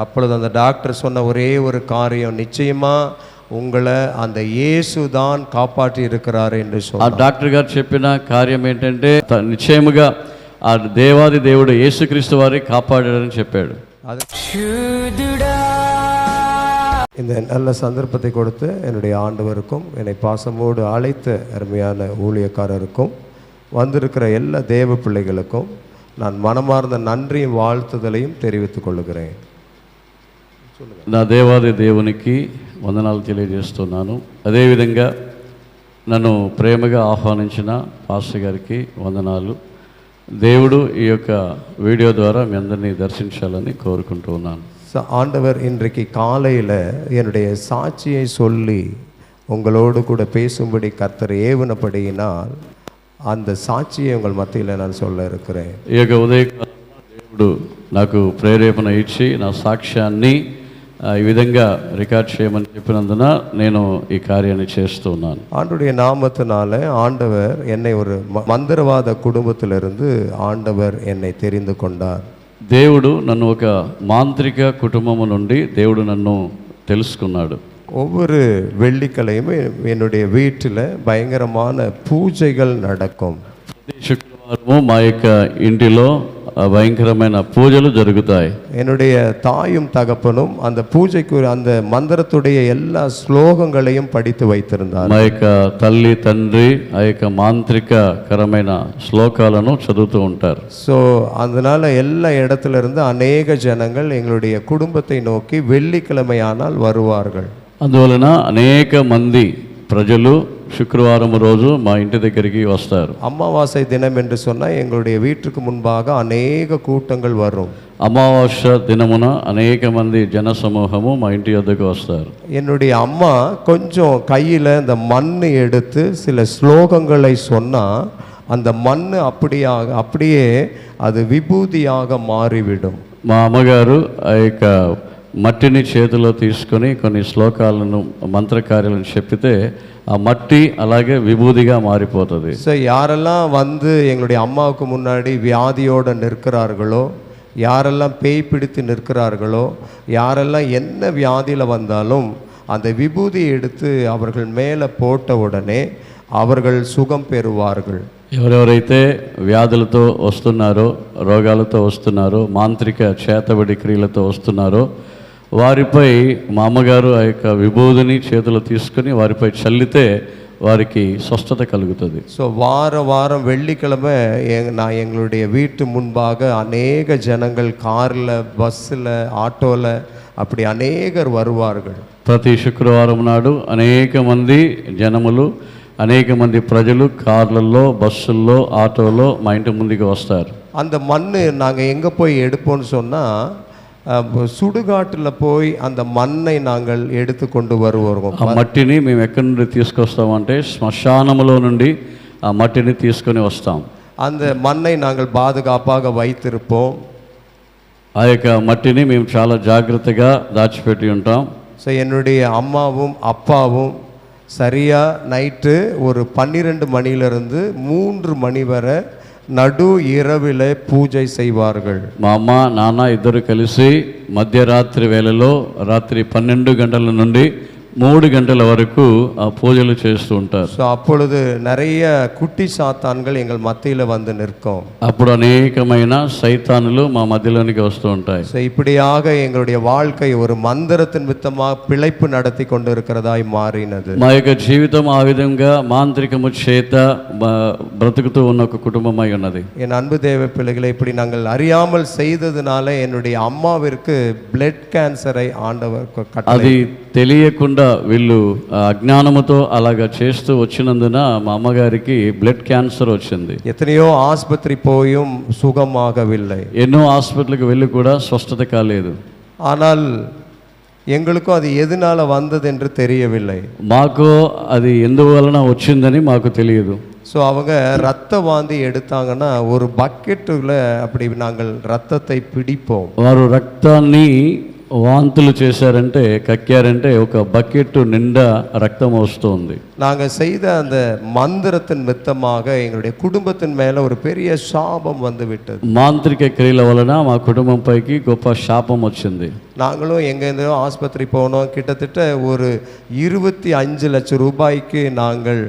அப்பொழுது அந்த டாக்டர் சொன்ன ஒரே ஒரு காரியம், நிச்சயமா உங்களை அந்த இயேசு தான் காப்பாற்றி இருக்கிறார் என்று ఆ சொன்னார். డాక్టర్ గారు చెప్పిన కార్యం ఏంటంటే నిశ్చయముగా ఆ దేవాది దేవుడు యేసుక్రీస్తు వారి కాపాడాడని చెప్పాడు. இந்த நல்ல சந்தர்ப்பத்தை கொடுத்து என்னுடைய ஆண்டவருக்கும் என்னை பாசமோடு அழைத்த அருமையான ஊழியக்காரருக்கும் வந்திருக்கிற எல்லா தேவ பிள்ளைகளுக்கும் நான் மனமார்ந்த நன்றியும் வாழ்த்துதலையும் தெரிவித்துக் கொள்கிறேன். నా దేవాది దేవునికి వందనాలు తెలియజేస్తున్నాను. అదేవిధంగా నన్ను ప్రేమగా ఆహ్వానించిన పాస్టర్ గారికి వందనాలు. దేవుడు ఈ యొక్క వీడియో ద్వారా మీ అందరినీ దర్శించాలని కోరుకుంటూ ఉన్నాను. ஆண்டவர் இன்றைக்கு காலையில் என்னுடைய சாட்சியை சொல்லி உங்களோடு கூட பேசும்படி கர்த்தர் ஏவனப்படியினால் அந்த சாட்சியை உங்கள் மத்தியில் நான் சொல்ல இருக்கிறேன். ఈ యొక్క ఉదయకాలం దేవుడు నాకు ప్రేరేపణ ఇచ్చి నా సాక్ష్యాన్ని ఈ విధంగా రికార్డ్ చేయమని చెప్పినందున నేను ఈ కార్యాన్ని చేస్తున్నాను. ஆண்டுடைய நாமத்தினால ஆண்டவர் என்னை ஒரு மந்திரவாத குடும்பத்திலிருந்து ஆண்டவர் என்னை தெரிந்து கொண்டார். దేవుడు నన్ను ఒక మాంత్రిక కుటుంబము నుండి దేవుడు నన్ను తెలుసుకున్నాడు. ஒவ்வொரு வெள்ளிக்கிழமையும் என்னுடைய வீட்டில் பயங்கரமான பூஜைகள் நடக்கும். శుక్రవారము మా యొక్క ఇంటిలో భయంకరమైన పూజలు జరుగుతాయి. என்னுடைய தாயும் தகப்பனும் அந்த பூஜைக்கு அந்த மந்திரத்துடைய எல்லா ஸ்லோகங்களையும் படித்து வைத்திருந்தார். మా యొక్క తల్లి తండ్రి ఆ యొక్క మాంత్రికకరమైన శ్లోకాలను చదువుతూ ఉంటారు. ஸோ அதனால எல்லா இடத்துல இருந்து அநேக ஜனங்கள் எங்களுடைய குடும்பத்தை நோக்கி வெள்ளிக்கிழமையானால் வருவார்கள். అందువలన అనేక మంది ప్రజలు శుక్రవారం రోజు మా ఇంటి దగ్గరికి వస్తారు. அமாவாசை தினம் என்று சொன்னால் எங்களுடைய வீட்டுக்கு முன்பாக அநேக கூட்டங்கள் வரும். అమావాస్య దినమున అనేక మంది జన సమూహము మా ఇంటి వద్దకు వస్తారు. என்னுடைய அம்மா கொஞ்சம் கையில் இந்த மண் எடுத்து சில ஸ்லோகங்களை சொன்னால் அந்த மண் அப்படியே அது விபூதியாக மாறிவிடும். మా అమ్మగారు ఆ యొక్క మట్టిని చేతిలో తీసుకొని కొన్ని శ్లోకాలను మంత్రకార్యాలను చెప్పితే ఆ మట్టి అలాగే విభూదిగా మారిపోతుంది. ஸோ யாரெல்லாம் வந்து எங்களுடைய அம்மாவுக்கு முன்னாடி வியாதியோடு நிற்கிறார்களோ, யாரெல்லாம் பேய் பிடித்து நிற்கிறார்களோ, யாரெல்லாம் என்ன வியாதியில் வந்தாலும் அந்த விபூதியை எடுத்து அவர்கள் மேலே போட்ட உடனே அவர்கள் சுகம் பெறுவார்கள். ఎవరెవరైతే వ్యాధులతో వస్తున్నారో, రోగాలతో వస్తున్నారో, మాంత్రిక చేతబడి క్రియలతో వస్తున్నారో వారిపై మా అమ్మగారు ఆ యొక్క విభూదిని చేతిలో తీసుకుని వారిపై చల్లితే వారికి స్వస్థత కలుగుతుంది. ஸோ வாரம் வெள்ளிக்கிழமை நான் எங்களுடைய வீட்டு முன்பாக அநேக ஜனங்கள் காரில், பஸ்ஸில், ஆட்டோவில் அப்படி அநேகர் வருவார்கள். ప్రతి శుక్రవారం నాడు అనేక మంది జనములు, అనేక మంది ప్రజలు కార్లలో, బస్సుల్లో, ఆటోలో మా ఇంటి ముందుకు వస్తారు. அந்த மண் நாங்கள் எங்கே போய் எடுப்போம்னு சொன்னால் சுடுகாட்டில் போய் அந்த மண்ணை நாங்கள் எடுத்து கொண்டு வருவோம். ఆ మట్టిని మేము ఎక్కడి నుండి తీసుకొస్తామంటే శ్మశానములో నుండి ఆ మట్టిని తీసుకొని వస్తాం. அந்த மண்ணை நாங்கள் பாதுகாப்பாக வைத்திருப்போம். ఆ యొక్క మట్టిని మేము చాలా జాగ్రత్తగా దాచిపెట్టి ఉంటాం. ஸோ என்னுடைய அம்மாவும் அப்பாவும் சரியாக நைட்டு ஒரு 12 மணிலிருந்து 3 மணி வரை நடு இரவில் பூஜை செய்வார்கள். మా అమ్మ నాన్న ఇద్దరు కలిసి మధ్యరాత్రి వేళలో రాత్రి 12 గంటల నుండి 3 గంటల వరకు ఆ పూజలు చేస్తూ ఉంటారు. ஸோ அப்பொழுது நிறைய குட்டி சாத்தான்கள் எங்கள் மத்தியில் வந்து நிற்கும். అప్పుడు అనేకమైన సైతానులు మా మధ్యలోనికి వస్తూ ఉంటాయి. ஸோ இப்படியாக எங்களுடைய வாழ்க்கை ஒரு மந்திரத்தின் வித்தமாக பிழைப்பு நடத்தி கொண்டு இருக்கிறதாய் மாறினது. మా యొక్క జీవితం ఆ విధంగా మాంత్రికము చేత బ్రతుకుతూ ఉన్న ఒక కుటుంబమై ఉన్నది. என் அன்பு தேவ பிள்ளைகளை, இப்படி நாங்கள் அறியாமல் செய்ததுனால என்னுடைய அம்மாவிற்கு பிளட் கேன்சரை ஆண்டவர் అది తెలియకుండా వీళ్ళు అజ్ఞానముతో అలాగా చేస్తూ వచ్చినందున మా అమ్మగారికి బ్లడ్ క్యాన్సర్ వచ్చింది. எத்தனையோ ஆஸ்பத்திரி போயும் சுகமாகவில்லை. ఎన్నో హాస్పిటల్కి వెళ్ళి కూడా స్వస్థత కాలేదు. ஆனால் எங்களுக்கும் அது எதனால வந்தது என்று தெரியவில்லை. మాకు అది ఎందువలన వచ్చిందని మాకు తెలియదు. ஸோ அவங்க ரத்த வாந்தி எடுத்தாங்கன்னா ஒரு பக்கெட்டில் அப்படி நாங்கள் ரத்தத்தை பிடிப்போம். వారు రక్తాన్ని వాంతులు చేశారంటే, కక్కారంటే ఒక బకెట్ నిండా రక్తం వస్తుంది. நாங்கள் செய்த அந்த மந்திரத்தின் மித்தமாக எங்களுடைய குடும்பத்தின் மேல ஒரு பெரிய சாபம் வந்து விட்டது. మాంత్రిక క్రియల వలన మా కుటుంబంపైకి గొప్ప శాపం వచ్చింది. நாங்களும் எங்கேருந்தோ ஆஸ்பத்திரி போனோம். கிட்டத்தட்ட ஒரு 25 லட்சம் ரூபாய்க்கு நாங்கள்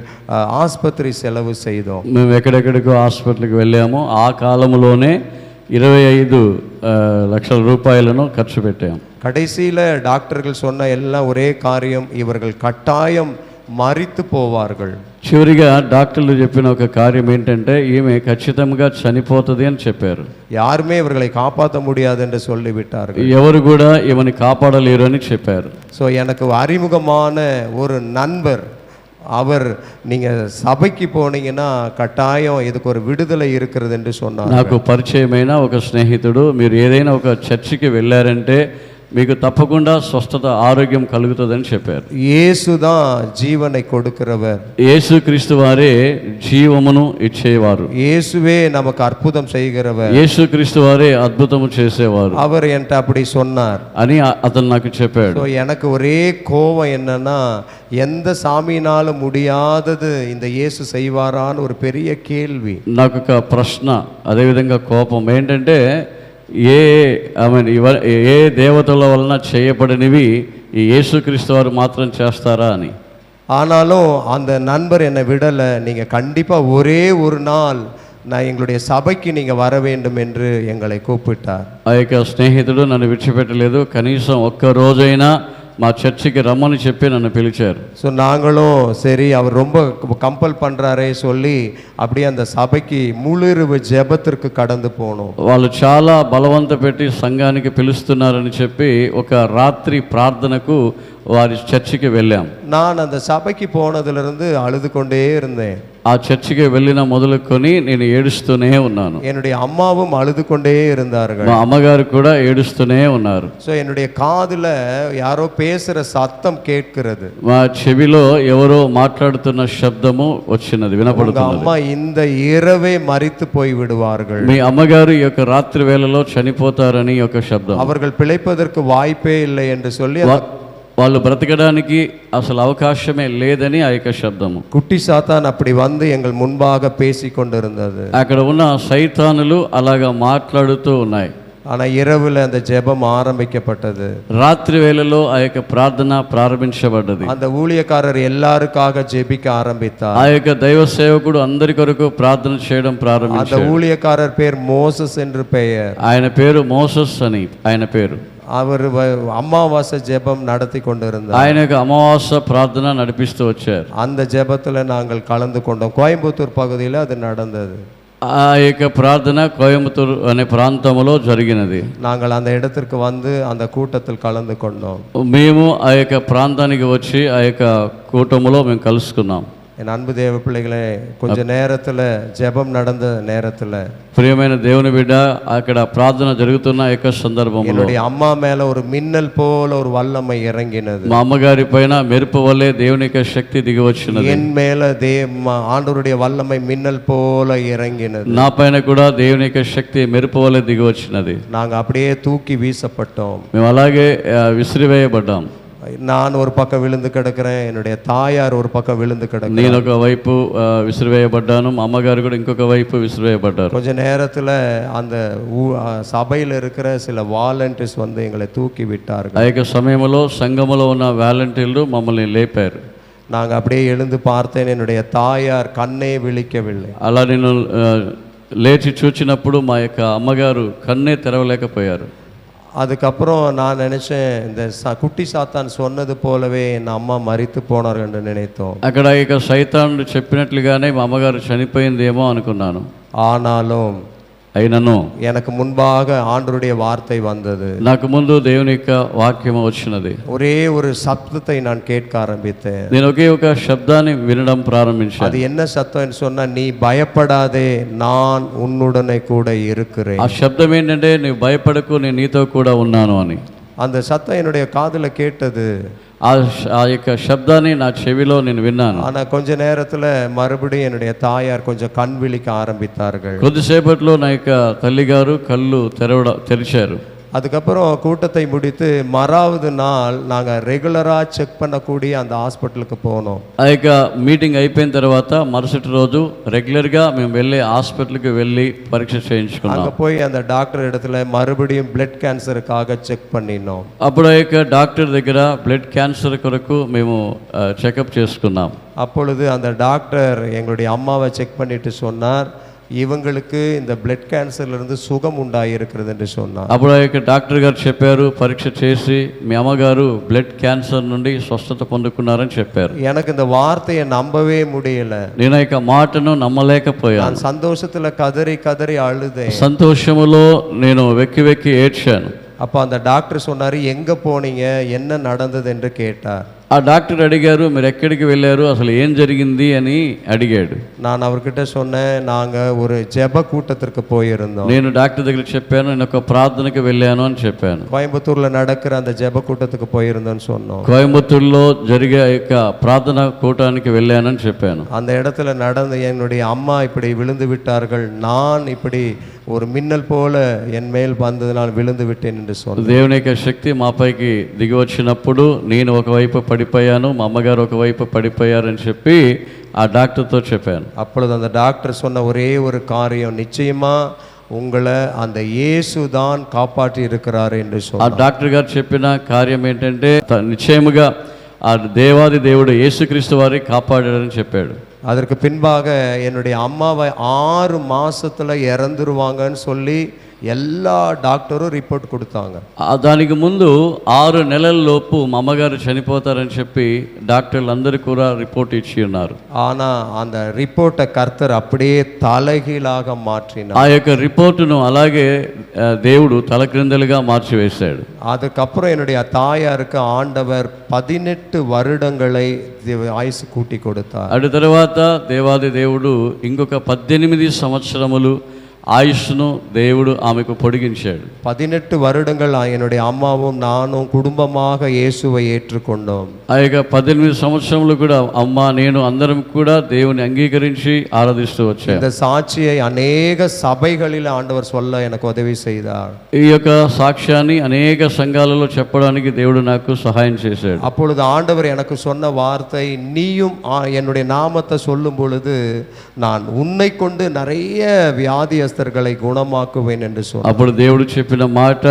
ஆஸ்பத்திரி செலவு செய்தோம். మేము ఎక్కడెక్కడికో హాస్పిటల్కి వెళ్ళాము. ఆ కాలంలోనే 25 లక్షల రూపాయలను ఖర్చు పెట్టాము. கடைசியில் டாக்டர்கள் சொன்ன எல்லாம் ஒரே காரியம், இவர்கள் கட்டாயம் மரித்து போவார்கள். చివరిగా డాక్టర్లు చెప్పిన ఒక కార్యం ఏంటంటే, ఈమె ఖచ్చితంగా చనిపోతుంది అని చెప్పారు. யாருமே இவர்களை காப்பாற்ற முடியாது என்று சொல்லிவிட்டார்கள். ఎవరు కూడా ఈమెని కాపాడలేరు అని చెప్పారు. ஸோ எனக்கு அறிமுகமான ஒரு நண்பர், அவர் நீங்கள் சபைக்கு போனீங்கன்னா கட்டாயம் இதுக்கு ஒரு விடுதலை இருக்கிறது என்று சொன்னார். నాకు పరిచయమైన ఒక స్నేహితుడు, మీరు ఏదైనా ఒక చర్చికి వెళ్ళారంటే మీకు తప్పకుండా స్వస్థత, ఆరోగ్యం కలుగుతుందని చెప్పారు. இயேசுதான் ஜீவனை கொடுக்கிறவர். యేసుక్రీస్తు వారే జీవమును ఇచ్చేవారు. இயேசுவே நமக்கு அற்புதம் செய்கிறவர். యేసుక్రీస్తు వారే అద్భుతము చేసేవారు அவர் என்கிட்ட அப்படி சொன்னார் అని అతను నాకు చెప్పాడు. ஸோ எனக்கு ஒரே கோபம் என்னன்னா, எந்த சாமியினாலும் முடியாதது இந்த இயேசு செய்வாரான்னு ஒரு பெரிய கேள்வி. నాకు ఒక ప్రశ్న, అదేవిధంగా కోపం ఏంటంటే, ఏ దేవతల వలన చేయబడినవి ఈ యేసుక్రీస్తు వారు మాత్రం చేస్తారా అని. ஆனாலும் அந்த நண்பர் என்னை விடலை. நீங்கள் கண்டிப்பாக ஒரே ஒரு நாள் நான் எங்களுடைய சபைக்கு நீங்கள் வர வேண்டும் என்று எங்களை கூப்பிட்டார். ఆ యొక్క స్నేహితుడు నన్ను విడిచిపెట్టలేదు. కనీసం ఒక్క రోజైనా మా చర్చికి రమ్మని చెప్పి నన్ను పిలిచారు. ஸோ நாங்களும் சரி, அவர் ரொம்ப கம்பல் பண்ணுறாரே சொல்லி அப்படியே அந்த சபைக்கு முழுருவு ஜெபத்திற்கு கடந்து போனோம். వాళ్ళు చాలా బలవంత పెట్టి సంఘానికి పిలుస్తున్నారని చెప్పి ఒక రాత్రి ప్రార్థనకు వారి చర్చికి వెళ్ళాం. நான் அந்த సభకి போனதிலிருந்து அழுது கொண்டே இருந்தேன். ఆ చర్చికి వెళ్ళిన మొదలుకొని నేను ఏడుస్తూనే ఉన్నాను. என்னுடைய அம்மாவும் அழுது கொண்டே இருந்தார்கள். మా అమ్మగారు కూడా ఏడుస్తూనే ఉన్నారు. ஸோ என்னுடைய காதுல யாரோ பேசுற சத்தம் கேட்கிறது. మా చెవిలో ఎవరో మాట్లాడుతున్న శబ్దము వచ్చినది, వినపడుతున్నది. அம்மா இந்த இரவே மரித்து போய் விடுவார்கள். మీ అమ్మగారు ఈ యొక్క రాత్రి వేళలో చనిపోతారని ఒక శబ్దం. அவர்கள் பிழைப்பதற்கு வாய்ப்பே இல்லை என்று சொல்லி వాళ్ళు బ్రతకడానికి అసలు అవకాశమే లేదని ఆ యొక్క శబ్దము. குட்டி சாத்தான் அப்படி வந்து எங்கள் முன்பாக பேசி கொண்டிருந்தது. అక్కడ ఉన్న సైతానులు అలాగా మాట్లాడుతూ ఉన్నాయి. ஆனா இரவுல அந்த ஜெபம் ஆரம்பிக்கப்பட்டது. రాత్రి వేళలో ఆ యొక్క ప్రార్థన ప్రారంభించబడ్డది. அந்த ஊழியக்காரர் எல்லாருக்காக ஜெபிக்க ஆரம்பித்தார். ఆ యొక్క దైవ సేవకుడు అందరి కొరకు ప్రార్థన చేయడం அந்த ప్రారంభించాడు. ஊழியக்காரர் பேர் மோசஸ் என்று பெயர். ఆయన పేరు మోసస్ అని ఆయన పేరు. அவர் அமாவாசை ஜெபம் நடத்தி கொண்டிருந்தார். ఆయన యొక్క అమావాస ప్రార్థన నడిపిస్తూ వచ్చారు. அந்த ஜெபத்துல நாங்கள் கலந்து கொண்டோம். கோயம்புத்தூர் பகுதியில் அது நடந்தது. ఆ యొక్క ప్రార్థన కోయంబత్తూరు అనే ప్రాంతంలో జరిగినది. நாங்கள் அந்த இடத்திற்கு வந்து அந்த கூட்டத்தில் கலந்து கொண்டோம். మేము ఆ యొక్క ప్రాంతానికి వచ్చి ఆ యొక్క కూటములో మేము కలుసుకున్నాం. என் அன்பு தேவ பிள்ளைகளே, கொஞ்ச நேரத்தில் ஜெபம் நடந்த நேரத்தில் ప్రియమైన దేవుని బిడ్డ, అక్కడ ప్రార్థన జరుగుతున్న యొక్క సందర్భంలో என்னுடைய அம்மா மேல ஒரு மின்னல் போல ஒரு வல்லமை இறங்கினது. మా అమ్మగారి పైన మెరుపు వల్లే దేవుని యొక్క శక్తి దిగి వచ్చినది. என் மேல ஆண்டவருடைய வல்லமை மின்னல் போல இறங்கினது. నా పైన కూడా దేవుని యొక్క శక్తి మెరుపు వల్లే దిగి వచ్చినది. நாங்கள் அப்படியே தூக்கி வீசப்பட்டோம். మేము అలాగే విసిరివేయబడ్డాం. நான் ஒரு பக்கம் விழுந்து கிடக்கிறேன், என்னுடைய தாயார் ஒரு பக்கம் விழுந்து கிடக்கிறேன். నేను ఒక వైపు విసిరివేయబడ్డాను, మా అమ్మగారు కూడా ఇంకొక వైపు విసిరివేయబడ్డారు. கொஞ்ச நேரத்தில் அந்த சபையில் இருக்கிற சில வாலண்டியர்ஸ் வந்து எங்களை தூக்கி விட்டார்கள். ఆ యొక్క సమయంలో సంఘములో ఉన్న వాలంటీర్లు మమ్మల్ని లేపారు. நாங்கள் அப்படியே எழுந்து பார்த்தேன், என்னுடைய தாயார் கண்ணே விழிக்கவில்லை. అలా నేను లేచి చూచినప్పుడు మా యొక్క అమ్మగారు కన్నే తెరవలేకపోయారు. அதுக்கப்புறம் நான் நினச்சேன், இந்த குட்டி சாத்தான் சொன்னது போலவே என் அம்மா மரித்து போனார்கள் என்று நினைத்தோம். అక్కడ ఇక సైతానుడు చెప్పినట్లుగానే మా అమ్మగారు చనిపోయిందేమో అనుకున్నాను. ஆனாலும் అయినను எனக்கு முன்பாக ஆண்டவருடைய வார்த்தை வந்தது. నాకు ముందు దేవుని యొక్క వాక్యం వచ్చినది. ஒரே ஒரு சப்தத்தை நான் கேட்க ஆரம்பித்தேன். నేను ఒకే ఒక శబ్దాన్ని వినడం ప్రారంభించాను. அது என்ன சத்தம்னு சொன்னா, நீ பயப்படாதே, நான் உன்னுடனே கூட இருக்கிறேன். ఆ శబ్దం ఏంటంటే, నీవు భయపడకు, నేను నీతో కూడా ఉన్నాను అని. அந்த சத்தம் என்னுடைய காதுல கேட்டது. ఆ యొక్క శబ్దాన్ని నా చెవిలో నేను విన్నాను. ஆனால் கொஞ்ச நேரத்தில் மறுபடியும் என்னுடைய தாயார் கொஞ்சம் கண் விழிக்க ஆரம்பித்தார்கள். కొద్దిసేపట్లో నా యొక్క తల్లి గారు కళ్ళు తెరిచారు. அதுக்கப்புறம் கூட்டத்தை முடித்து மறாவது நாள் நாங்கள் ரெகுலராக செக் பண்ணக்கூடிய அந்த ஹாஸ்பிட்டலுக்கு போனோம். ఆ యొక్క మీటింగ్ అయిపోయిన తర్వాత మరుసటి రోజు రెగ్యులర్గా మేము వెళ్ళి హాస్పిటల్కి వెళ్ళి పరీక్ష చేయించుకున్నాం. அங்கே போய் அந்த டாக்டர் இடத்துல மறுபடியும் பிளட் கேன்சருக்காக செக் பண்ணினோம். అప్పుడు ఆ యొక్క డాక్టర్ దగ్గర బ్లడ్ క్యాన్సర్ కొరకు మేము చెకప్ చేసుకున్నాం. அப்பொழுது அந்த டாக்டர் எங்களுடைய அம்மாவை செக் பண்ணிட்டு சொன்னார், இவங்களுக்கு இந்த பிளட் கேன்சர்லேருந்து சுகம் உண்டாயிருக்கிறது என்று சொன்னார். అప్పుడు ఆ యొక్క డాక్టర్ గారు చెప్పారు, పరీక్ష చేసి మీ అమ్మగారు బ్లడ్ క్యాన్సర్ నుండి స్వస్థత పొందుకున్నారని చెప్పారు. எனக்கு இந்த வார்த்தையை நம்பவே முடியல. నేను ఆ యొక్క మాటను నమ్మలేకపోయాను. நான் சந்தோஷத்துல கதறி கதறி அழுதேன். సంతోషములో నేను వెక్కి వెక్కి ఏడ్చాను. அப்போ அந்த டாக்டர் சொன்னார், எங்கே போனீங்க, என்ன நடந்தது என்று கேட்டார். ఆ డాక్టర్ అడిగారు, మీరు ఎక్కడికి వెళ్ళారు, అసలు ఏం జరిగింది అని అడిగాడు. நான் அவர்கிட்ட சொன்னேன், நாங்கள் ஒரு ஜெப கூட்டத்திற்கு போயிருந்தோம். నేను డాక్టర్ దగ్గర చెప్పాను, నేను ఒక ప్రార్థనకి వెళ్ళాను అని చెప్పాను. கோயம்புத்தூரில் நடக்கிற அந்த ஜெப கூட்டத்துக்கு போயிருந்தோன்னு சொன்னோம். కోయంబత్తూరులో జరిగే ఆ యొక్క ప్రార్థన కూటానికి వెళ్ళానని చెప్పాను. அந்த இடத்துல நடந்த என்னுடைய அம்மா இப்படி விழுந்து விட்டார்கள், நான் இப்படி ஒரு மின்னல் போல என் மேல் வந்ததினால் விழுந்து விட்டேன் என்று சொன்னேன். దేవుని యొక్క శక్తి మాపైకి దిగి వచ్చినప్పుడు నేను ఒకవైపు పడిపోయాను, మా అమ్మగారు ఒకవైపు పడిపోయారని చెప్పి ఆ డాక్టర్తో చెప్పాను. அப்பொழுது அந்த டாக்டர் சொன்ன ஒரே ஒரு காரியம், நிச்சயமா உங்களை அந்த இயேசு தான் காப்பாற்றி இருக்கிறார் என்று ఆ சொன்னார். డాక్టర్ గారు చెప్పిన కార్యం ఏంటంటే నిశ్చయముగా ఆ దేవాది దేవుడు యేసుక్రీస్తు వారి కాపాడారని చెప్పాడు. அதற்கு பின்பாக என்னுடைய அம்மாவை 6 மாசத்துல இறந்துருவாங்கன்னு சொல்லி எல்லா டாக்டரும் ரிப்போர்ட் கொடுத்தாங்க. దానికి ముందు 6 నెలల్లోపు మా అమ్మగారు చనిపోతారని చెప్పి డాక్టర్లు అందరూ కూడా రిపోర్ట్ ఇచ్చి ఉన్నారు. ஆனா அந்த ரிப்போர்ட்டை கர்த்தர் அப்படியே தலைகீழாக மாற்றினார். ఆ యొక్క రిపోర్టును అలాగే దేవుడు తలక్రిందలుగా మార్చివేశాడు. அதுக்கப்புறம் என்னுடைய தாயாருக்கு ஆண்டவர் 18 வருடங்களை ஆயுசு கூட்டி கொடுத்தார். అటు తర్వాత దేవాది దేవుడు ఇంకొక 18 సంవత్సరములు ఆయుష్ను దేవుడు ఆమెకు పొడిగించాడు. 18 வருடங்கள் என்னுடைய அம்மாவும் நானும் குடும்பமாக இயேசுவை ஏற்றுக்கொண்டோம். ఆ యొక్క 18 సంవత్సరములు కూడా అమ్మ నేను అందరం కూడా దేవుని అంగీకరించి ఆరాధిస్తూ వచ్చాం. இந்த சாட்சியை அநேக சபைகளில் ஆண்டவர் சொல்ல எனக்கு உதவி செய்தார். ఈ యొక్క సాక్ష్యాన్ని అనేక సంఘాలలో చెప్పడానికి దేవుడు నాకు సహాయం చేశాడు. அப்பொழுது ஆண்டவர் எனக்கு சொன்ன வார்த்தை, நீயும் என்னுடைய நாமத்தை சொல்லும் பொழுது நான் உன்னை கொண்டு நிறைய வியாதியஸ்தர்களை குணமாக்குவேன் என்று சொன்னார். అప్పుడు దేవుడు చెప్పిన మాట,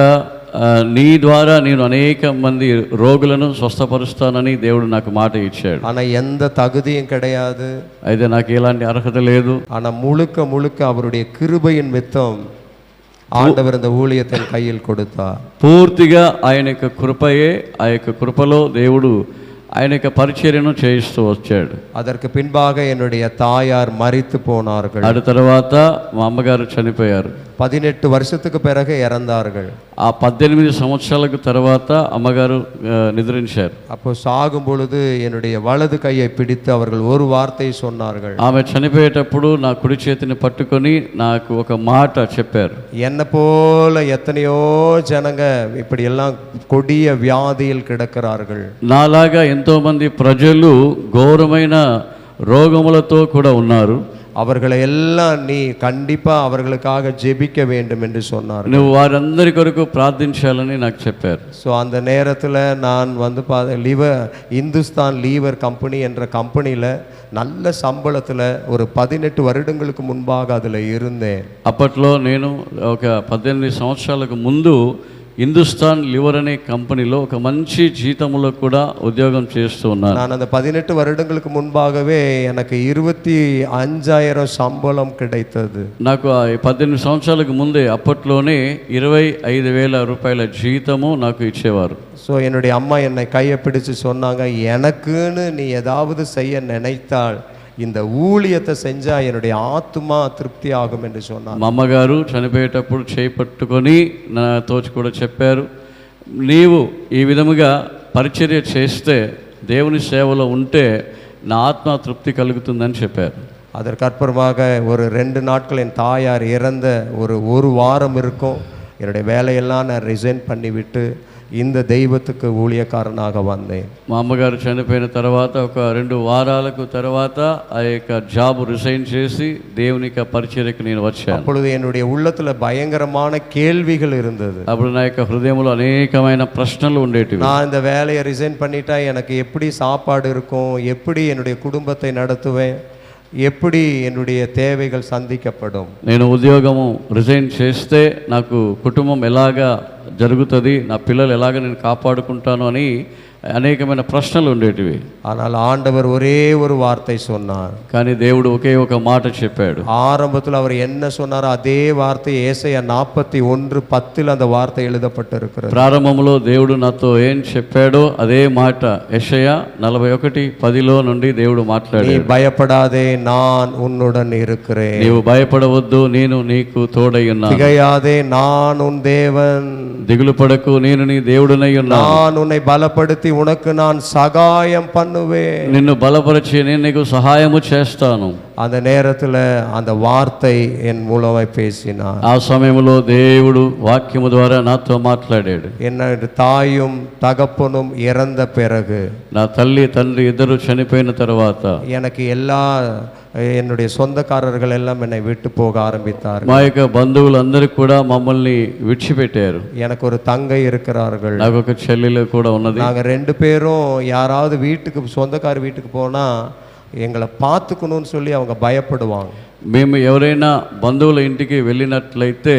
నీ ద్వారా నేను అనేక మంది రోగులను స్వస్థపరుస్తానని దేవుడు నాకు మాట ఇచ్చాడు. ஆனா எந்த தகுதியும் கிடையாது. అయితే నాకు ఎలాంటి అర్హత లేదు. ஆனா முழுக்க முழுக்க அவருடைய கிருபையின் மித்தம் ஆண்டவர் இந்த ஊழியத்தின் கையில் கொடுத்தார். పూర్తిగా ఆయన యొక్క కృపయే, ఆ యొక్క కృపలో దేవుడు ఆయన యొక్క పరిచర్యను చేయిస్తూ వచ్చాడు. அதற்கு பின்பாக என்னுடைய தாயார் மரித்து போனார்கள். ఆ తర్వాత మా అమ్మగారు చనిపోయారు. 18 வருஷத்துக்கு பிறகு இறந்தார்கள். ఆ 18 సంవత్సరాలకు తర్వాత అమ్మగారు నిద్రించారు. அப்போ சாகும் பொழுது என்னுடைய வலது கையை பிடித்து அவர்கள் ஒரு வார்த்தை சொன்னார்கள். ఆమె చనిపోయేటప్పుడు నా కుడి చేతిని పట్టుకొని నాకు ఒక మాట చెప్పారు. என்ன போல எத்தனையோ ஜனங்க இப்படி எல்லாம் கொடிய வியாதியில் கிடக்கிறார்கள். నాలాగా ఎంతో మంది ప్రజలు ఘోరమైన రోగములతో కూడా ఉన్నారు. அவர்களை எல்லாம் நீ கண்டிப்பா அவர்களுக்காக ஜெபிக்க வேண்டும் என்று சொன்னார். నువ్వు వారందరి కొరకు ప్రార్థించాలని నాకు చెప్పారు. ஸோ அந்த நேரத்தில் நான் வந்து இந்துஸ்தான் லீவர் கம்பெனி என்ற கம்பெனியில் நல்ல சம்பளத்தில் ஒரு 18 வருடங்களுக்கு முன்பாக அதில் இருந்தேன். అప్పట్లో నేను ఒక 18 సంవత్సరాలకు ముందు హిందుస్థాన్ లివర్ అనే కంపెనీలో ఒక మంచి జీతంలో కూడా ఉద్యోగం చేస్తూ ఉన్నాను. நான் அந்த 18 வருடங்களுக்கு முன்பாகவே எனக்கு 25,000 சம்பளம் கிடைத்தது. నాకు 18 సంవత్సరాలకు ముందే అప్పట్లోనే 25,000 రూపాయల జీతము నాకు ఇచ్చేవారు. ஸோ என்னுடைய அம்மா என்னை கையை பிடிச்சு சொன்னாங்க, எனக்குன்னு நீ ஏதாவது செய்ய நினைத்தால் இந்த ஊழியத்தை செஞ்சா என்னுடைய ஆத்மா திருப்தி ஆகும் என்று சொன்னார். మా అమ్మగారు చనిపోయేటప్పుడు చేయి పట్టుకొని నాతో కూడా చెప్పారు, నీవు ఈ విధముగా పరిచర్య చేస్తే దేవుని సేవలో ఉంటే నా ఆత్మ తృప్తి కలుగుతుందని చెప్పారు. அதற்கு அப்புறமாக ஒரு 2 நாட்கள் என் தாயார் இறந்த ஒரு வாரம் இருக்கும். என்னுடைய வேலையெல்லாம் நான் ரிசைன் பண்ணிவிட்டு இந்த தெய்வத்துக்கு ஊழியக்காரனாக வந்தேன். మా అమ్మగారు చనిపోయిన తర్వాత ఒక 2 వారాలకు తర్వాత ఆ యొక్క జాబ్ రిజైన్ చేసి దేవునికి పరిచర్యకు నేను వచ్చాను. அப்பொழுது என்னுடைய உள்ளத்துல பயங்கரமான கேள்விகள் இருந்தது. అప్పుడు నా యొక్క హృదయంలో అనేకమైన ప్రశ్నలు ఉండేటివి. நான் இந்த வேலையை ரிசைன் பண்ணிட்டா எனக்கு எப்படி சாப்பாடு இருக்கும், எப்படி என்னுடைய குடும்பத்தை நடத்துவேன், எப்படி என்னுடைய தேவைகள் சந்திக்கப்படும், నేను ఉద్యోగము రిజైన్ చేస్తే నాకు కుటుంబం ఎలాగా జరుగుతుంది, నా పిల్లలు ఎలాగ నేను కాపాడుకుంటాను అని అనేకమైన ప్రశ్నలు ఉండేటివి. ஆனால் ஆண்டவர் ஒரே ஒரு வார்த்தை சொன்னார். కానీ దేవుడు ఒకే ఒక మాట చెప్పాడు. ஆரம்பத்தில் அவர் என்ன சொன்னாரோ அதே வார்த்தை ஏசாயா 41:10 அந்த வார்த்தை எழுதப்பட்டிருக்கிறது. ప్రారంభంలో దేవుడు నాతో ఏం చెప్పాడో అదే మాట యెషయా 41:10లో నుండి దేవుడు நீ మాట్లాడాడు. பயப்படாதே, நான் உன்னுடன் இருக்கிறேன். నీవు భయపడవద్దు, నేను నీకు తోడై ఉన్నాను. திகையாதே, நான் உன் தேவன். దిగులు పడకు, నేను నీ దేవుడనై ఉన్నాను. நான் உன்னை பலப்படுத்தி உனக்கு நான் சகாயம் பண்ணுவேன். నిన్ను బలపరిచి నేను నీకు సహాయము చేస్తాను. அந்த நேரத்துல அந்த வார்த்தை என் மூலமாய் பேசினார். ఆ సమయంలో దేవుడు వాక్యము ద్వారా నాతో మాట్లాడాడు. என்ன தாயும் தகப்பனும் இறந்த பிறகு, నా తల్లి తండ్రి ఇద్దరు చనిపోయిన తర్వాత எனக்கு என்னுடைய சொந்தக்காரர்கள் எல்லாம் என்னை விட்டு போக ஆரம்பித்தார்கள். మా యొక్క బంధువులందరూ కూడా మమ్మల్ని విడిచిపెట్టారు. எனக்கு ஒரு தங்கை இருக்கிறார்கள். నాకు ఒక చెల్లెలు కూడా ఉన్నది. நாங்கள் 2 பேரும் யாராவது வீட்டுக்கு, சொந்தக்கார வீட்டுக்கு போனா எங்களை பார்த்துக்கணும்னு சொல்லி அவங்க பயப்படுவாங்க. మేము ఎవరైనా బంధువుల ఇంటికి వెళ్ళినట్లయితే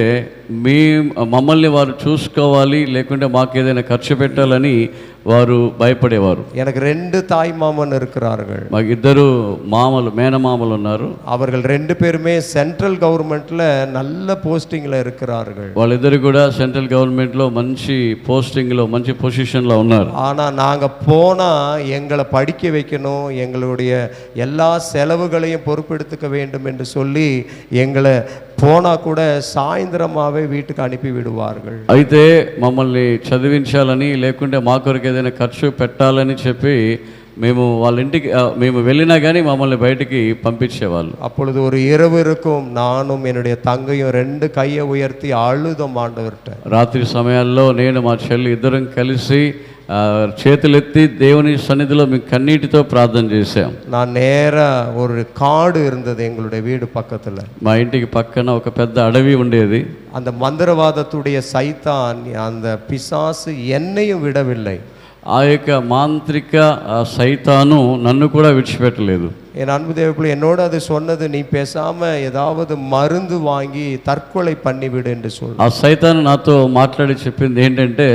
మమ్మల్ని వారు చూసుకోవాలి, లేకుంటే మాకు ఏదైనా ఖర్చు పెట్టాలని వారు భయపడేవారు. எனக்கு 2 தாய் மாமன் இருக்கிறார்கள். మాకు 2 మామలు, మేనమామలు ఉన్నారు. அவர்கள் 2 பேருமே சென்ட்ரல் கவர்மெண்ட்ல நல்ல போஸ்டிங்ல இருக்கிறார்கள். వాళ్ళిద్దరు కూడా సెంట్రల్ గవర్నమెంట్లో మంచి పోస్టింగ్లో, మంచి పొజిషన్లో ఉన్నారు. ஆனா நாங்க போனா எங்களை படிக்க வைக்கணும், எங்களுடைய எல்லா செலவுகளையும் பொறுப்பெடுத்துக்க வேண்டும் என்று சொல்லி எங்களை போனா கூட சாயந்தரமாவே வீட்டுக்கு அனுப்பி விடுவார்கள். అయితే మమ్మల్ని చదివించాలని, లేకుంటే మా కొరకు ఏదైనా ఖర్చు పెట్టాలని చెప్పి మేము వాళ్ళ ఇంటికి మేము వెళ్ళినా కానీ మమ్మల్ని బయటికి పంపించేవాళ్ళు. அப்பொழுது ஒரு இரவு இருக்கும், நானும் என்னுடைய தங்கையும் 2 கையை உயர்த்தி அழுதோம் ஆண்டவர்கிட்ட. రాత్రి సమయాల్లో నేను మా చెల్లి ఇద్దరం కలిసి చేతులెత్తి దేవుని సన్నిధిలో మీ కన్నీటితో ప్రార్థన చేశాం. நான் நேரா ஒரு காடு இருந்தது எங்களுடைய வீடு பக்கத்துல. మా ఇంటికి పక్కన ఒక పెద్ద అడవి ఉండేది. அந்த மந்திரவாதத்துடைய சைத்தான், அந்த பிசாசு என்னையும் விடவில்லை. ఆ యొక్క మాంత్రిక సైతాను నన్ను కూడా విడిచిపెట్టలేదు. என் அன்பு தேவப்பிள்ளை என்னோட அது சொன்னது, நீ பேசாம ஏதாவது மருந்து வாங்கி தற்கொலை பண்ணிவிடு என்று சொல். ఆ సైతాను నాతో మాట్లాడి చెప్పింది ఏంటంటే,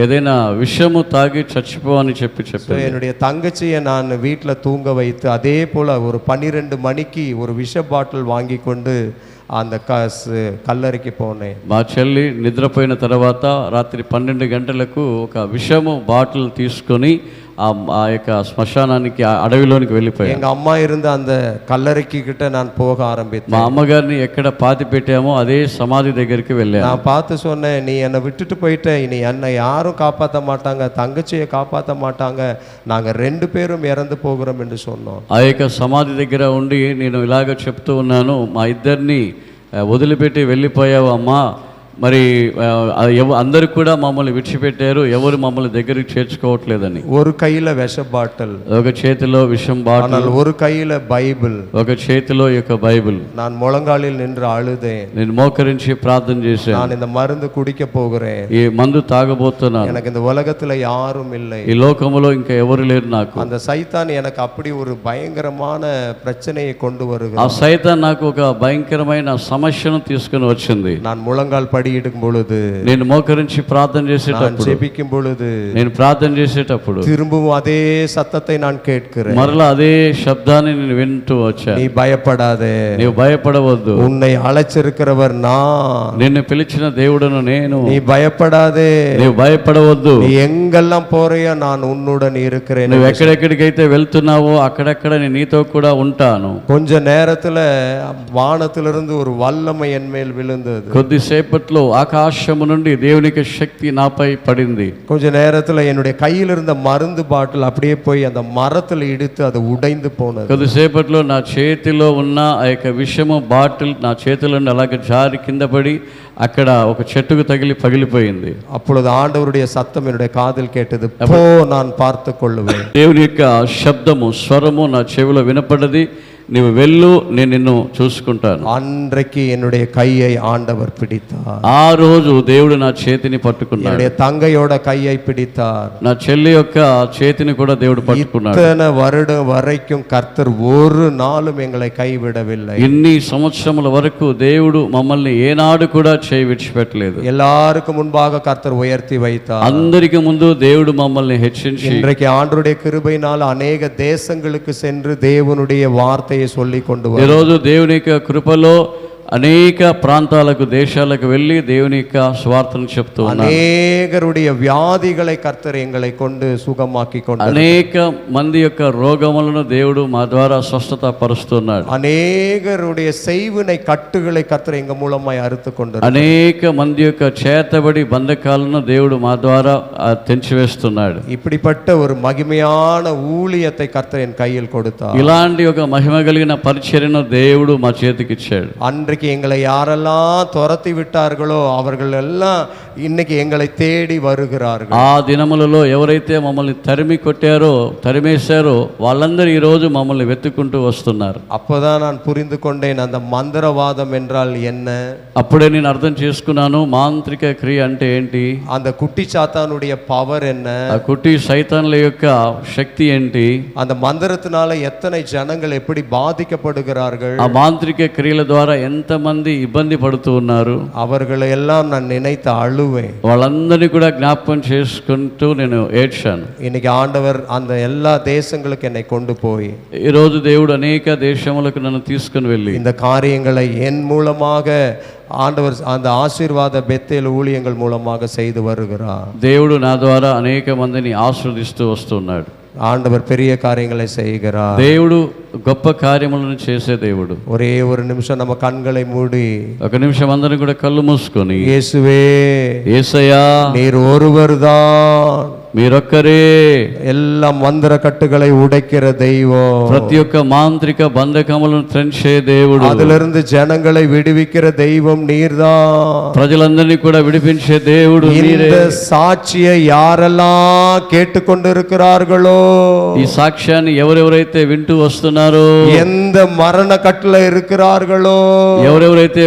ఏదైనా విషము తాగి చచ్చిపో అని చెప్పింది. என்னுடைய தங்கச்சியை நான் வீட்டில் தூங்க வைத்து அதே போல ஒரு 12 மணிக்கு ஒரு விஷ பாட்டில் வாங்கி கொண்டு அந்த కల్లరికి పోనే. మా చెల్లి నిద్రపోయిన తర్వాత రాత్రి 12 గంటలకు ఒక విషము బాటిల్ తీసుకొని ఆ యొక్క శ్మశానానికి, అడవిలోనికి వెళ్ళిపోయాను. எங்க அம்மா இருந்த அந்த கல்லறைக்கு கிட்ட நான் போக ஆரம்பித்தேன். మా అమ్మగారిని ఎక్కడ పాతి పెట్టామో అదే సమాధి దగ్గరికి వెళ్ళాను. நான் பார்த்து சொன்னேன், நீ என்னை விட்டுட்டு போயிட்ட, இனி என்னை யாரும் காப்பாற்ற மாட்டாங்க, தங்கச்சியை காப்பாற்ற மாட்டாங்க, நாங்க 2 பேரும் இறந்து போகிறோம் என்று சொன்னோம். ఆ యొక్క సమాధి దగ్గర ఉండి నేను ఇలాగ చెప్తూ ఉన్నాను, మా ఇద్దరిని వదిలిపెట్టి వెళ్ళిపోయావు అమ్మా, మరి అందరు కూడా మమ్మల్ని విడిచిపెట్టారు, ఎవరు మమ్మల్ని దగ్గరికి చేర్చుకోవట్లేదని. ஒரு கையில விஷ பாட்டில், ఒక చేతిలో విషం బాటిల్, ஒரு கையில பைபிள், ఒక చేతిలో యొక్క బైబిల్. நான் முழங்காலில் நின்று அழுதேன். నేను మోకరించి ప్రార్థన చేశాను. நான் இந்த மருந்து குடிக்க போகிறேன், ఈ మందు తాగబోతున్నాను, எனக்கு இந்த உலகத்துல யாரும் இல்லை, ఈ లోకములో ఇంకా ఎవరు లేరు నాకు. அந்த சைத்தான் எனக்கு அப்படி ஒரு பயங்கரமான பிரச்சனையை கொண்டு வருகிறான். ఆ సైతాన్ నాకు ఒక భయంకరమైన సమస్యను తీసుకుని వచ్చింది. நான் முழங்கால் படியிடும் பொழுது, నేను మోకరించి ప్రార్థన చేసేటప్పుడు, ஜெபிக்கும் பொழுது, నేను ప్రార్థన చేసేటప్పుడు திரும்பவும் அதே சத்தத்தை நான் கேட்கிறேன். మరలా అదే శబ్దాన్ని నేను వింటూ వచ్చాను. நீ பயப்படாதே, నీవు భయపడవద్దు, உன்னை அழைச்சிருக்கிறவர் நான், నిన్ను పిలిచిన దేవుడను నేను, நீ பயப்படாதே, నీవు భయపడవద్దు, நீ எங்கெல்லாம் போறியோ நான் உன்னுடன் இருக்கிறேன். నువ్వు ఎక్కడెక్కడికైతే వెళ్తున్నావో అక్కడక్కడ నేను నీతో కూడా ఉంటాను. கொஞ்ச நேரத்துல வானத்திலிருந்து ஒரு வல்லமை என் மேல் விழுந்தது. కొద్దిసేపట్లో సేపట్లో ఆకాశము నుండి దేవుని యొక్క శక్తి నాపై పడింది. கொஞ்ச நேரத்துல என்னுடைய கையில் இருந்த மருந்து பாட்டில் அப்படியே போய் அந்த மரத்துல இடித்து அது உடைந்து போனது. కొద్దిసేపట్లో నా చేతిలో ఉన్న ఆ యొక్క విషము బాటిల్ నా చేతిలో నుండి అలాగే జారి కింద పడి అక్కడ ఒక చెట్టుకు తగిలి పగిలిపోయింది. அப்பொழுது ஆண்டவருடைய சத்தம் என்னுடைய காதில் கேட்டது, போ நான் பார்த்து கொள்ளுவேன். దేవుని యొక్క శబ్దము స్వరము నా చెవిలో వినపడ్డది, నీవు వెళ్ళు, నేను నిన్ను చూసుకుంటాను. அன்றைக்கு என்னுடைய கையை ஆண்டவர் பிடித்தார். ఆ రోజు దేవుడు నా చేతిని పట్టుకున్నాడు. என்னுடைய தங்கையோட கையை பிடித்தார். నా చెల్లి యొక్క చేతిని కూడా దేవుడు పట్టుకున్నాడు. இத்தனை வருடம் வரைக்கும் கர்த்தர் ஒரு நாளும் எங்களை கைவிடவில்லை. ఇన్ని సంవత్సరముల వరకు దేవుడు మమ్మల్ని ఏనాడు కూడా చేయి విడిచిపెట్టలేదు. எல்லாருக்கும் முன்பாக கர்த்தர் உயர்த்தி வைத்தார். అందరికి ముందు దేవుడు మమ్మల్ని హెచ్చించి இன்றைக்கு ஆண்டவருடைய கிருபையினால் அநேக தேசங்களுக்கு சென்று தேவனுடைய வார்த்தையை சொல்லி கொண்டு ఈ రోజు దేవుని యొక్క కృపలో అనేక ప్రాంతాలకు దేశాలకు వెళ్ళి దేవుని యొక్క స్వార్థను చెప్తూ ఉన్నారు. அநேகருடைய வியாதிகளை கர்த்தர் எங்களை கொண்டு சுகமாக்கி கொண்டார். అనేక మంది యొక్క రోగములను దేవుడు మా ద్వారా స్వస్థత పరుస్తున్నాడు. அநேகருடைய செய்வினை கட்டுகளை கர்த்தர் எங்க மூலமாய் அறுத்து கொண்டார். అనేక మంది యొక్క చేతబడి బంధకాలను దేవుడు మా ద్వారా తెంచివేస్తున్నాడు. இப்படிப்பட்ட ஒரு மகிமையான ஊழியத்தை கர்த்தர் என் கையில் கொடுத்தார். ఇలాంటి ఒక మహిమ కలిగిన పరిచర్యను దేవుడు మా చేతికి ఇచ్చాడు. அன்றைக்கு எங்களை யாரெல்லாம் துரத்தி விட்டார்களோ அவர்கள் எல்லாம் இன்னைக்கு எங்களை தேடி வருகிறார்கள். ఆ దినములలో ఎవరైతే మమ్మల్ని తరిమి కొట్టారో తరిమేశారో వాళ్ళందరూ ఈ రోజు మమ్మల్ని వెతుక్కుంటూ వస్తున్నారు. அப்போதான் நான் புரிந்து கொண்டேன் அந்த மந்திரவாதம் என்றால் என்ன. అప్పుడే నేను అర్థం చేసుకున్నాను మాంత్రిక క్రియ అంటే ఏంటి, அந்த குட்டி சாத்தானுடைய பவர் என்ன, ఆ కుటి సైతాన్ల యొక్క శక్తి ఏంటి, அந்த மந்திரத்தினால எத்தனை ஜனங்கள் எப்படி பாதிக்கப்படுகிறார்கள், ఆ మాంత్రిక క్రియల ద్వారా ఎంతమంది ఇబ్బంది పడుతూ ఉన్నారు. அவர்களை எல்லாம் நான் நினைத்து அழுவேன். వాళ్ళందరినీ కూడా జ్ఞాపకం చేసుకుంటూ నేను ఏడ్చాను. இன்னைக்கு ஆண்டவர் அந்த எல்லா தேசங்களுக்கு என்னை கொண்டு போய் ఈరోజు దేవుడు అనేక దేశములకు నన్ను తీసుకుని వెళ్ళి இந்த காரியங்களை என் மூலமாக ஆண்டவர் அந்த ஆசீர்வாத பெத்தேல் ஊழியங்கள் மூலமாக செய்து வருகிறார். దేవుడు నా ద్వారా అనేక మందిని ఆశీర్వదిస్తూ వస్తున్నాడు. ஆண்டவர் பெரிய காரியங்களை செய்கிறார். దేవుడు గొప్ప కార్యములను చేసే దేవుడు. ஒரே ஒரு நிமிஷம் நம்ம கண்களை மூடி ఒక నిమిషం అందరం కూడా కళ్ళు మూసుకొని, இயேசுவே యేసయ్యా நீர் ஒருவர்தான் మీరొక్కరే எல்லா மந்திர கட்டுகளை உடைக்கிற தெய்வம், ప్రతి ఒక్క మాంత్రిక బంధకములను త్రెంచే దేవుడు, அதிலிருந்து ஜனங்களை விடுவிக்கிற தெய்வம் நீர்தான். ప్రజలందరినీ కూడా విడిపించే దేవుడు మీరే. இந்த சாட்சியை யாரெல்லாம் கேட்டுக்கொண்டிருக்கிறார்களோ, ఈ సాక్ష్యాన్ని ఎవరెవరైతే వింటూ వస్తున్నారో, எந்த மரண கட்டுல இருக்கிறார்களோ, ఎవరెవరైతే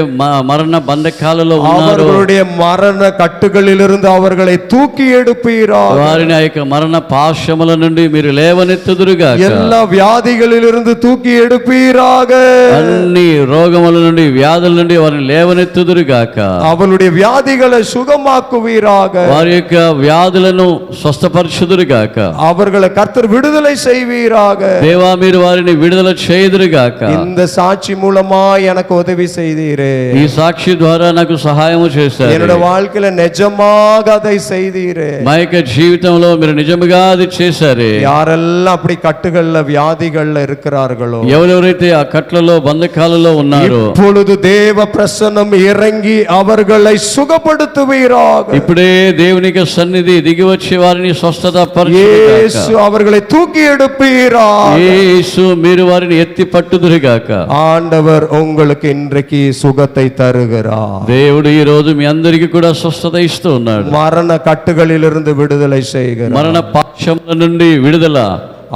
మరణ బంధకాలలో ఉన్నారో அவர்களுடைய மரண கட்டுகளிலிருந்து அவர்களை தூக்கி எடுப்பீராக. వారిని ఆ యొక్క మరణ పాశముల నుండి మీరు లేవనెత్తుదురుగా. எல்லா வியாதிகளிலிருந்து தூக்கி எடுப்பீராக. అన్ని రోగముల నుండి వ్యాధుల నుండి వారిని లేవనెత్తుదురుగాక. அவளுடைய வியாதிகளை சுகமாக்குவீராக. వారి యొక్క వ్యాధులను స్వస్థపరచుదురుగాక. அவர்களை கர்த்தர் விடுதலை செய்வீராக. దేవా మీరు వారిని విడుదల చేయుదురుగాక. இந்த சாட்சி மூலமா எனக்கு உதவி செய்தீரே. ఈ సాక్షి ద్వారా నాకు సహాయము చేశారు. என்னோட வாழ்க்கையில நிஜமாக அதை செய்தீரே. మా యొక్క జీవితంలో మీరు నిజముగా అది చేశారే. யாரெல்லாம் அப்படி கட்டுகள்ல வியாதிகள்ல இருக்கிறார்களோ, ఎవరెవరైతే ఆ కట్లలో బంధకాలలో ఉన్నారో இப்பொழுது தேவ பிரசன்னம் இறங்கி அவர்களை சுகப்படுத்துவீராக. ఇప్పుడే దేవుని యొక్క సన్నిధి దిగి వచ్చి వారిని స్వస్థత இயேசு அவர்களை தூக்கி எடுப்பீராக. యేసు మీరు వారిని ఎత్తి పట్టుదురుగాక. ஆண்டவர் உங்களுக்கு இன்றைக்கு சுகத்தை தருகிறார். దేవుడు ఈ రోజు మీ అందరికీ కూడా స్వస్థత ఇస్తూ ఉన్నాడు. மரண கட்டுகளிலிருந்து விடுதலை செய்கிறார். మరణ పాశముల నుండి విడుదల.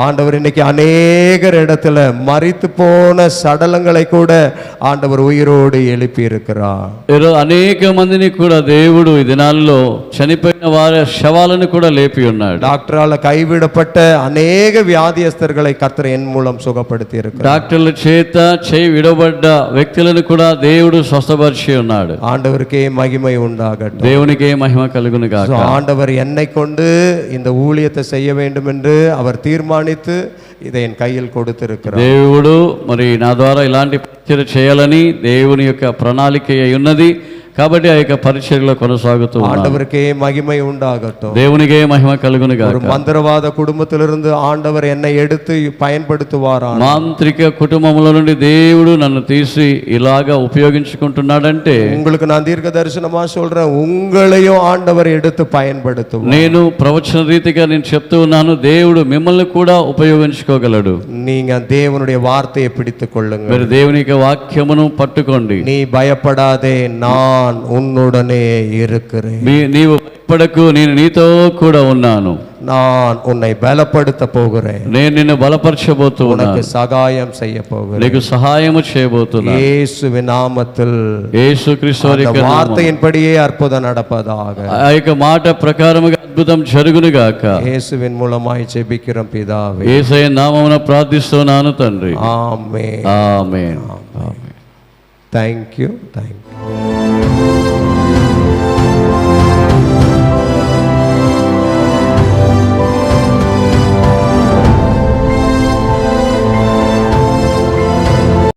ஆண்டவர் இன்னைக்கு அநேகர் இடத்துல மரித்து போன சடலங்களை கூட ஆண்டவர் உயிரோடு எழுப்பி இருக்கிறார். అనేక మందిని కూడా దేవుడు ఈ దినాల్లో చనిపోయిన వారి శవాలను కూడా లేపి ఉన్నాడు. டாக்டரால கைவிடப்பட்ட அநேக வியாதியஸ்தர்களை கர்த்தர் என் மூலம் சுகப்படுத்தி இருக்கிறார். డాక్టర్ల చేత చేయి విడబడ్డ వ్యక్తులను కూడా దేవుడు స్వస్థపరిచి ఉన్నాడు. ஆண்டவருக்கே மகிமை உண்டாகட்டும். దేవునికే మహిమ కలుగును గాక. ஆண்டவர் என்னை கொண்டு இந்த ஊழியத்தை செய்ய வேண்டும் என்று அவர் தீர்மானித்து இதை என் கையில் கொடுத்திருக்கிறார். దేవుడు మరి నా ద్వారా ఇలాంటి పరిచర్య చేయాలని దేవుని యొక్క ప్రణాళిక అయి ఉన్నది. కాబట్టి ఆ యొక్క పరిచర్యలో కొనసాగుతూ ఉన్నాను. ஆண்டவருக்கே மகிமை உண்டாகட்டும். దేవునికే మహిమ కలుగును ஒரு గాక. மந்திரவாத குடும்பத்திலிருந்து ஆண்டவர் என்னை எடுத்து பயன்படுத்துவாராம். మాంత్రిక కుటుంబంలో నుండి దేవుడు నన్ను తీసి ఇలాగా ఉపయోగించుకుంటున్నాడంటే உங்களுக்கு நான் தீர்க்க தரிசனமா சொல்றேன், உங்களையும் ஆண்டவர் எடுத்து பயன்படுத்துவார். నేను ప్రవచన రీతిగా నేను చెప్తూ ఉన్నాను, దేవుడు మిమ్మల్ని కూడా ఉపయోగించుకోగలడు. நீங்க தேவனுடைய வார்த்தையை பிடித்துக் கொள்ளுங்க. మీరు దేవుని యొక్క వాక్యమును పట్టుకోండి. நீ பயப்படாதே, நான் உன்னுடனே இருக்கிறேன். నీవు భయపడకు, నేను నీతో కూడా ఉన్నాను. நான் உன்னை பலப்படுத்த போகிறேன். నేను నిన్ను బలపరచబోతూ உனக்கு ఉన్నాను. సహాయం செய்ய போகிறேன். నీకు సహాయము చేయబోతున్నాను. இயேசுவின் நாமத்தில் యేసుక్రీస్తు వారి యొక్క அந்த నామమున வார்த்தையின்படியே அற்புதம் நடப்பதாக. ఆ యొక్క మాట ప్రకారముగా అద్భుతం జరుగును గాక. இயேசுவின் மூலமாய் ஜெபிக்கிறோம் பிதாவே. యేసయ్య నామమున ప్రార్థిస్తున్నాను తండ్రి. ஆமென். ఆమేన్. Thank you.